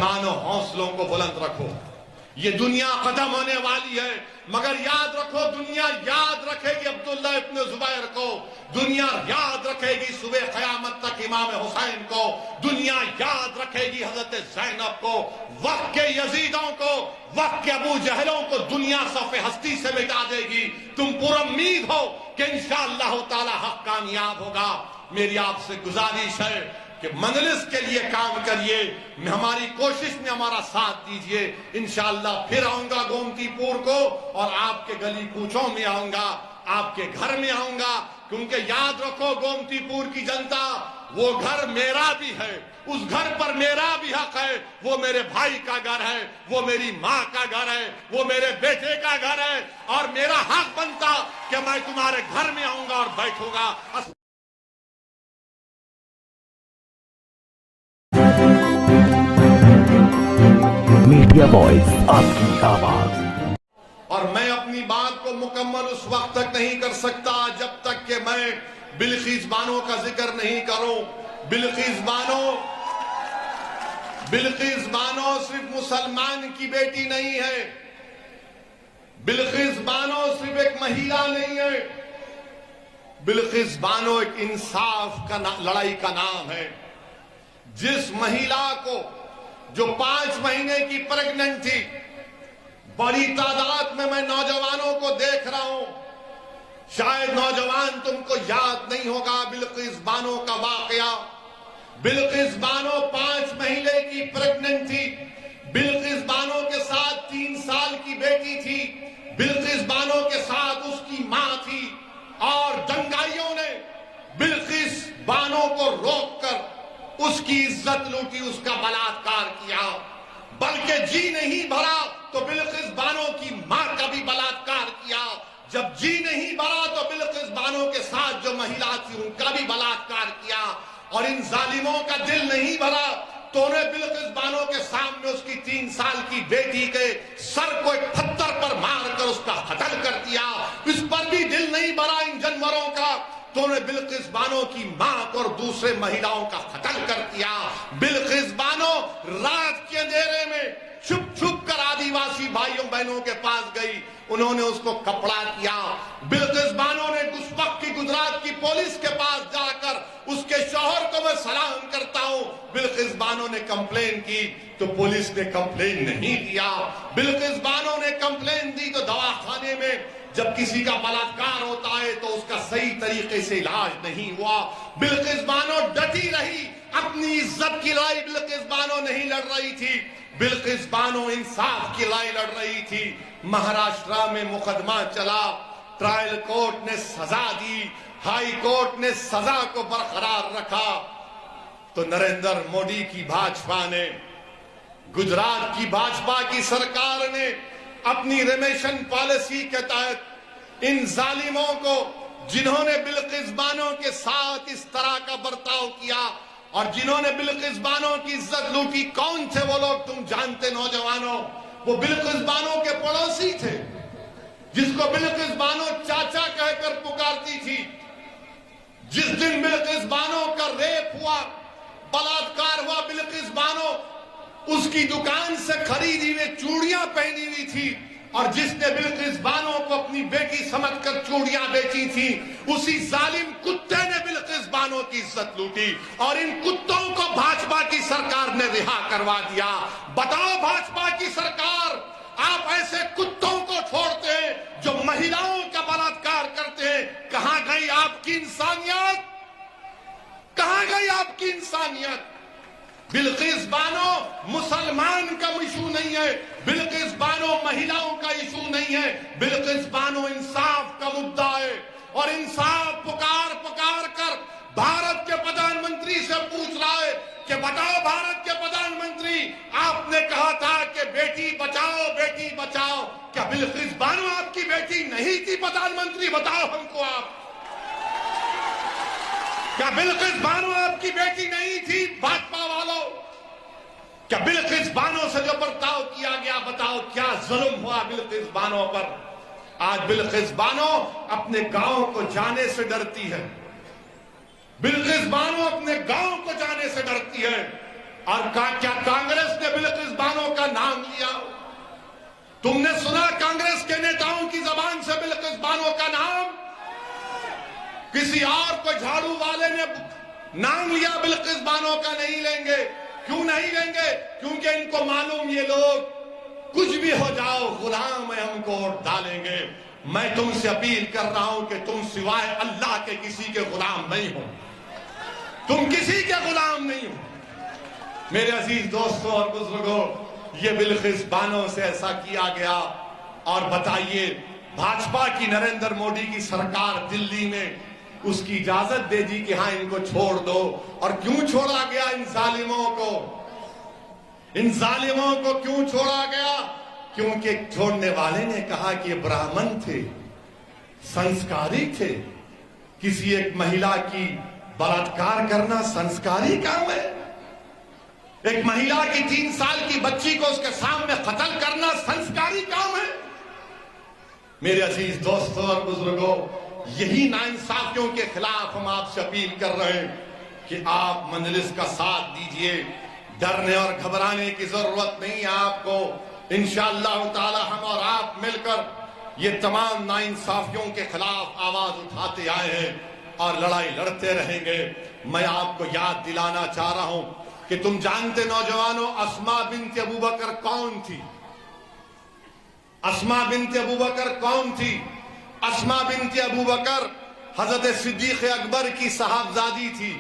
مسلمانوں حوصلوں کو بلند رکھو. یہ دنیا ختم ہونے والی ہے، مگر یاد رکھو دنیا یاد رکھے گی عبداللہ ابن زبیر کو، دنیا یاد رکھے گی صبح قیامت تک امام حسین کو، دنیا یاد رکھے گی حضرت زینب کو، وقت کے یزیدوں کو، وقت کے ابو جہلوں کو دنیا صف ہستی سے مٹا دے گی. تم پر امید ہو کہ انشاءاللہ تعالی حق کامیاب ہوگا. میری آپ سے گزارش ہے کہ مجلس کے لیے کام کریے، ہماری کوشش میں ہمارا ساتھ دیجئے. انشاءاللہ پھر آؤں گا گومتی پور کو، اور آپ کے گلی کوچوں میں آؤں گا، آپ کے گھر میں آؤں گا، کیونکہ یاد رکھو گومتی پور کی جنتا، وہ گھر میرا بھی ہے، اس گھر پر میرا بھی حق ہے. وہ میرے بھائی کا گھر ہے، وہ میری ماں کا گھر ہے، وہ میرے بیٹے کا گھر ہے، اور میرا حق بنتا کہ میں تمہارے گھر میں آؤں گا اور بیٹھوں گا. میڈیا وائس آپ کی آواز. اور میں اپنی بات کو مکمل اس وقت تک نہیں کر سکتا جب تک کہ میں بلقیس بانو کا ذکر نہیں کروں. بلقیس بانو صرف مسلمان کی بیٹی نہیں ہے، بلقیس بانو صرف ایک مہیلا نہیں ہے، بلقیس بانو ایک انصاف کا لڑائی کا نام ہے. جس مہیلا کو جو 5 مہینے کی پریگننٹ تھی، بڑی تعداد میں نوجوانوں کو دیکھ رہا ہوں، شاید نوجوان تم کو یاد نہیں ہوگا بلقیس بانو کا واقعہ. بلقیس بانو 5 مہینے کی پریگننٹ تھی. بلقیس بانو کے ساتھ 3 سال کی بیٹی تھی. بلقیس بانو کے ساتھ اس کی ماں تھی، اور دنگائیوں نے بلقیس بانو کو روک کر اس کی عزت لوٹی، اس کا بلاత్కాر کیا. بلکہ جی نہیں بھرا تو بلقیس بانو کی ماں کا بھی بلاత్కాر کیا. جب جی نہیں بھرا تو بلقیس بانو کے ساتھ جو مہیلا تھی ان کا بھی بلاత్కాر کیا. اور ان ظالموں کا دل نہیں بھرا تو انہیں بلقیس بانو کے سامنے اس کی 3 سال کی بیٹی کے سر کو ایک پتھر پر مار کر اس کا قتل کر دیا. اس پر بھی دل نہیں بھرا ان جانوروں کا تو انہیں بلقیس بانو کی ماں کو اور دوسرے مہیلاؤں کا قتل کر دیا. بلقیس بانو رات کے اندھیرے میں چھپ چھپ کر آدیواسی بھائیوں بہنوں کے پاس گئی، انہوں نے اس کو کپڑا کیا. بلقیس بانو نے اس وقت کی گجرات کی پولیس کے پاس جا کر اس کے شوہر کو میں سلام کرتا ہوں. بلقیس بانو نے کمپلین کی تو پولیس نے کمپلین نہیں دیا. بلقیس بانو نے کمپلین دی تو دواخانے میں جب کسی کا بلاత్కాر ہوتا ہے تو اس کا صحیح طریقے سے علاج نہیں ہوا. بلقیس بانو ڈٹی رہی، اپنی عزت کی لڑائی بلقیس بانو نہیں لڑ رہی تھی، بلقیس بانو انصاف کی لڑائی لڑ رہی تھی. مہاراشٹرا میں مقدمہ چلا، ٹرائل کورٹ نے سزا دی، ہائی کورٹ نے سزا کو برقرار رکھا، تو نریندر مودی کی بھاجپا نے، گجرات کی بھاجپا کی سرکار نے اپنی ریمیشن پالیسی کے تحت ان ظالموں کو جنہوں نے بلقیس بانو کے ساتھ اس طرح کا برتاؤ کیا اور جنہوں نے بلقیس بانو کی عزت لوٹی، کون تھے وہ لوگ تم جانتے نوجوانوں؟ وہ بلقیس بانو کے پڑوسی تھے، جس کو بلقیس بانو چاچا کہہ کر پکارتی تھی. جس دن بلقیس بانو کا ریپ ہوا، بلاత్కాر ہوا، بلقیس بانو اس کی دکان سے خریدی ہوئی چوڑیاں پہنی ہوئی تھی، اور جس نے بلقیس بانو کو اپنی بیٹی سمجھ کر چوڑیاں بیچی تھی، اسی ظالم کتے نے بلقیس بانو کی عزت لوٹی، اور ان کتوں کو بھاجپا کی سرکار نے رہا کروا دیا. بتاؤ بھاجپا کی سرکار، آپ ایسے کتوں کو چھوڑتے ہیں جو مہیلاؤں کا بلاత్కాر کرتے ہیں؟ کہاں گئی آپ کی انسانیت؟ کہاں گئی آپ کی انسانیت؟ بلقیس بانو مسلمان کا ایشو نہیں ہے، بلقیس بانو مہیلاؤں کا ایشو نہیں ہے، بلقیس بانو انصاف کا مدعا ہے. اور انصاف پکار پکار کر بھارت کے پردھان منتری سے پوچھ رہا ہے کہ بتاؤ بھارت کے پردھان منتری، آپ نے کہا تھا کہ بیٹی بچاؤ بیٹی بچاؤ، کیا بلقیس بانو آپ کی بیٹی نہیں تھی پردھان منتری؟ بتاؤ ہم کو آپ، کیا بلقیس بانو آپ کی بیٹی نہیں تھی؟ بھاجپا والوں، کیا بلقیس بانو سے جو برتاؤ کیا گیا، بتاؤ کیا ظلم ہوا بلقیس بانو پر؟ آج بلقیس بانو اپنے گاؤں کو جانے سے ڈرتی ہے، بلقیس بانو اپنے گاؤں کو جانے سے ڈرتی ہے. اور کیا کانگریس نے بلقیس بانوں کا نام کسی اور کو جھاڑو والے نے نام لیا، بلقیس بانو کا نہیں لیں گے۔ کیوں نہیں لیں گے؟ کیونکہ ان کو معلوم یہ لوگ کچھ بھی ہو جاؤ غلام ہیں، ہم کو ووٹ ڈالیں گے۔ میں تم سے اپیل کر رہا ہوں کہ تم سوائے اللہ کے کسی کے غلام نہیں ہو، تم کسی کے غلام نہیں ہو۔ میرے عزیز دوستوں اور بزرگوں، یہ بلقیس بانو سے ایسا کیا گیا۔ اور بتائیے، بھاجپا کی نریندر مودی کی سرکار دلی میں اس کی اجازت دے دی کہ ہاں ان کو چھوڑ دو۔ اور کیوں چھوڑا گیا ان ظالموں کو؟ ان ظالموں کو کیوں چھوڑا گیا؟ کیونکہ چھوڑنے والے نے کہا کہ یہ برہمن تھے، سنسکاری تھے۔ کسی ایک مہیلا کی بلاತ್ಕಾರ کرنا سنسکاری کام ہے؟ ایک مہیلا کی 3 سال کی بچی کو اس کے سامنے قتل کرنا سنسکاری کام ہے؟ میرے عزیز دوستوں اور بزرگوں، یہی ناانصافیوں کے خلاف ہم آپ سے اپیل کر رہے ہیں کہ آپ مجلس کا ساتھ دیجئے۔ ڈرنے اور گھبرانے کی ضرورت نہیں ہے آپ کو۔ انشاءاللہ تعالی ہم اور آپ مل کر یہ تمام ناانصافیوں کے خلاف آواز اٹھاتے آئے ہیں اور لڑائی لڑتے رہیں گے۔ میں آپ کو یاد دلانا چاہ رہا ہوں کہ تم جانتے نوجوانوں، اسماء بنت ابوبکر کون تھی؟ اسماء بنت ابوبکر کون تھی؟ اسماء بنت ابوبکر حضرت صدیق اکبر کی صاحبزادی تھی۔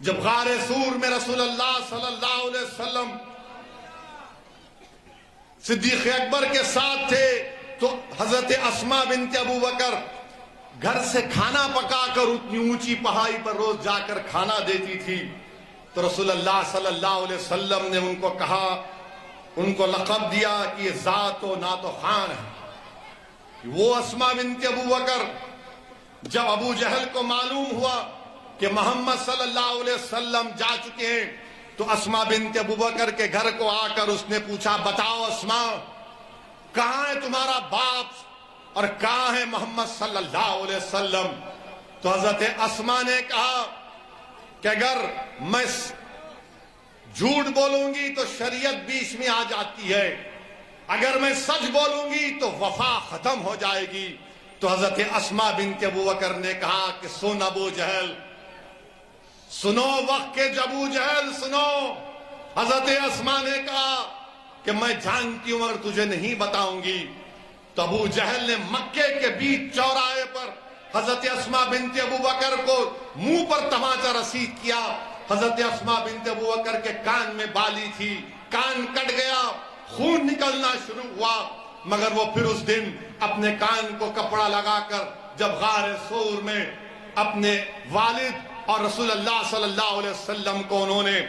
جب غار سور میں رسول اللہ صلی اللہ علیہ وسلم صدیق اکبر کے ساتھ تھے تو حضرت اسماء بنت ابوبکر گھر سے کھانا پکا کر اتنی اونچی پہاڑی پر روز جا کر کھانا دیتی تھی۔ تو رسول اللہ صلی اللہ علیہ وسلم نے ان کو کہا، ان کو لقب دیا کہ یہ ذات و نعت و خوان ہے۔ وہ اسماء بنت ابوبکر، جب ابو جہل کو معلوم ہوا کہ محمد صلی اللہ علیہ وسلم جا چکے ہیں تو اسماء بنت ابوبکر کے گھر کو آ کر اس نے پوچھا، بتاؤ اسماء، کہاں ہے تمہارا باپ اور کہاں ہے محمد صلی اللہ علیہ وسلم؟ تو حضرت اسماء نے کہا کہ اگر میں جھوٹ بولوں گی تو شریعت بیچ میں آ جاتی ہے، اگر میں سچ بولوں گی تو وفا ختم ہو جائے گی۔ تو حضرت اسماء بنت ابوبکر نے کہا کہ سن ابو جہل، سنو وقت کے ابو جہل سنو۔ حضرت اسماء نے کہا کہ میں جانتی ہوں مگر تجھے نہیں بتاؤں گی۔ تو ابو جہل نے مکے کے بیچ چوراہے پر حضرت اسماء بنت ابوبکر کو منہ پر تماچا رسید کیا۔ حضرت اسماء بنت ابوبکر کے کان میں بالی تھی، کان کٹ گیا، خون نکلنا شروع ہوا، مگر وہ پھر اس دن اپنے کان کو کپڑا لگا کر جب غار سور میں اپنے والد اور رسول اللہ صلی اللہ علیہ وسلم کو انہوں نے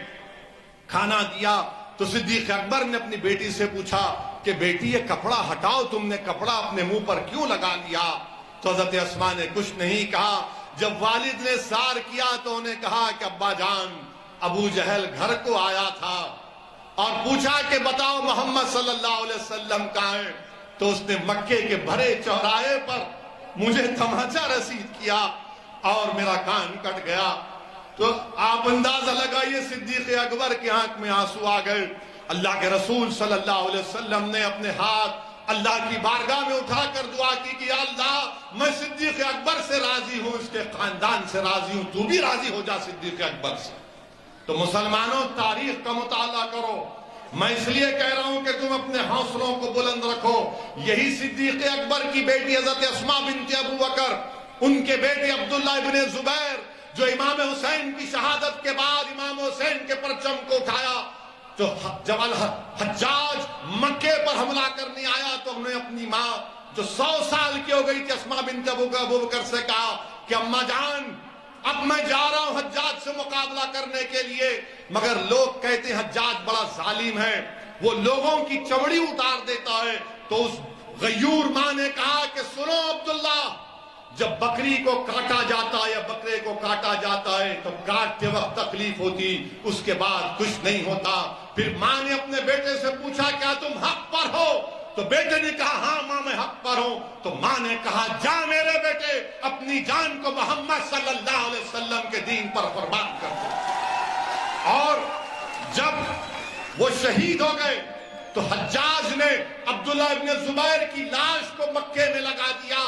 کھانا دیا تو صدیق اکبر نے اپنی بیٹی سے پوچھا کہ بیٹی یہ کپڑا ہٹاؤ، تم نے کپڑا اپنے منہ پر کیوں لگا لیا؟ تو حضرت اسماء نے کچھ نہیں کہا۔ جب والد نے سار کیا تو انہیں کہا کہ ابا جان، ابو جہل گھر کو آیا تھا اور پوچھا کہ بتاؤ محمد صلی اللہ علیہ وسلم کہاں ہے؟ تو اس نے مکے کے بھرے چوراہے پر مجھے تماچا رسید کیا اور میرا کان کٹ گیا۔ تو آپ اندازہ لگائیے صدیق اکبر کی آنکھ میں آنسو آ گئے۔ اللہ کے رسول صلی اللہ علیہ وسلم نے اپنے ہاتھ اللہ کی بارگاہ میں اٹھا کر دعا کی کہ یا اللہ میں صدیق اکبر سے راضی ہوں، اس کے خاندان سے راضی ہوں، تو بھی راضی ہو جا صدیق اکبر سے۔ تو مسلمانوں، تاریخ کا مطالعہ کرو۔ میں اس لیے کہہ رہا ہوں کہ تم اپنے حوصلوں کو بلند رکھو۔ یہی صدیق اکبر کی بیٹی حضرت اسماء بنت ابوبکر، ان کے بیٹے عبداللہ ابن زبیر جو امام حسین کی شہادت کے بعد امام حسین کے پرچم کو اٹھایا، تو جب حجاج مکے پر حملہ کرنے آیا تو ہم نے اپنی ماں جو 100 سال کی ہو گئی تھی اسماء بنت ابوبکر سے کہا کہ اماں جان اب میں جا رہا ہوں حجاج سے مقابلہ کرنے کے لیے، مگر لوگ کہتے ہیں حجاج بڑا ظالم ہے، وہ لوگوں کی چمڑی اتار دیتا ہے۔ تو اس غیور ماں نے کہا کہ سنو عبداللہ، جب بکری کو کاٹا جاتا ہے یا بکرے کو کاٹا جاتا ہے تو کاٹتے وقت تکلیف ہوتی، اس کے بعد کچھ نہیں ہوتا۔ پھر ماں نے اپنے بیٹے سے پوچھا کیا تم حق پر ہو؟ تو بیٹے نے کہا ہاں ماں میں حق پر ہوں۔ تو ماں نے کہا جا میرے بیٹے، اپنی جان کو محمد صلی اللہ علیہ وسلم کے دین پر قربان کر دو۔ اور جب وہ شہید ہو گئے تو حجاج نے عبداللہ ابن زبیر کی لاش کو مکے میں لگا دیا.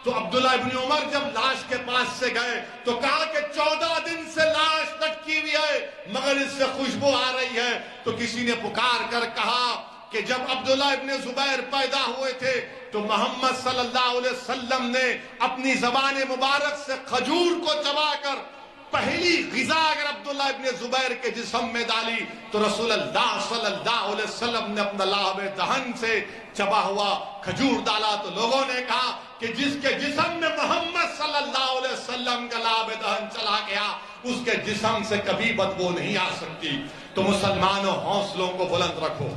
تو عبداللہ ابن عمر جب لاش کے پاس سے گئے تو کہا کہ 14 دن سے لاش لٹکی ہوئی ہے مگر اس سے خوشبو آ رہی ہے. تو کسی نے پکار کر کہا کہ جب عبداللہ ابن زبیر پیدا ہوئے تھے تو محمد صلی اللہ علیہ وسلم نے اپنی زبان مبارک سے کھجور کو چبا کر پہلی غذا اگر عبداللہ ابن زبیر کے جسم میں ڈالی تو رسول اللہ صلی اللہ علیہ وسلم نے اپنا لعاب دہن سے چبا ہوا کھجور ڈالا. تو لوگوں نے کہا کہ جس کے جسم میں محمد صلی اللہ علیہ وسلم کا لعاب دہن چلا گیا اس کے جسم سے کبھی بدبو نہیں آ سکتی. تو مسلمانوں حوصلوں کو بلند رکھو.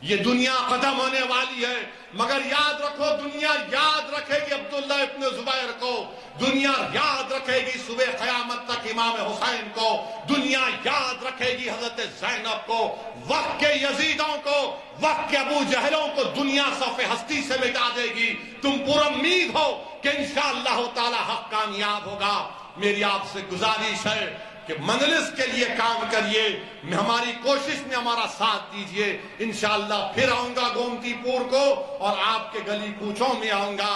یہ دنیا ختم ہونے والی ہے مگر یاد رکھو دنیا یاد رکھے گی عبداللہ ابن زبیر کو, دنیا یاد رکھے گی صبح قیامت تک امام حسین کو, دنیا یاد رکھے گی حضرت زینب کو, وقت کے یزیدوں کو, وقت کے ابو جہلوں کو دنیا صف ہستی سے مٹا دے گی. تم پر امید ہو کہ انشاءاللہ تعالی حق کامیاب ہوگا. میری آپ سے گزارش ہے کہ مجلس کے لیے کام کریے, ہماری کوشش میں ہمارا ساتھ دیجئے. انشاءاللہ پھر آؤں گا گومتی پور کو اور آپ کے گلی کوچوں میں آؤں گا,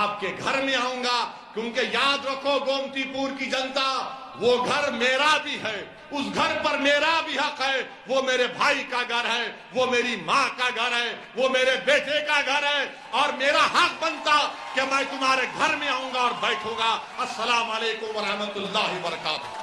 آپ کے گھر میں آؤں گا, کیونکہ یاد رکھو گومتی پور کی جنتا وہ گھر میرا بھی ہے, اس گھر پر میرا بھی حق ہے. وہ میرے بھائی کا گھر ہے, وہ میری ماں کا گھر ہے, وہ میرے بیٹے کا گھر ہے اور میرا حق بنتا کہ میں تمہارے گھر میں آؤں گا اور بیٹھوں گا. السلام علیکم ورحمۃ اللہ وبرکاتہ.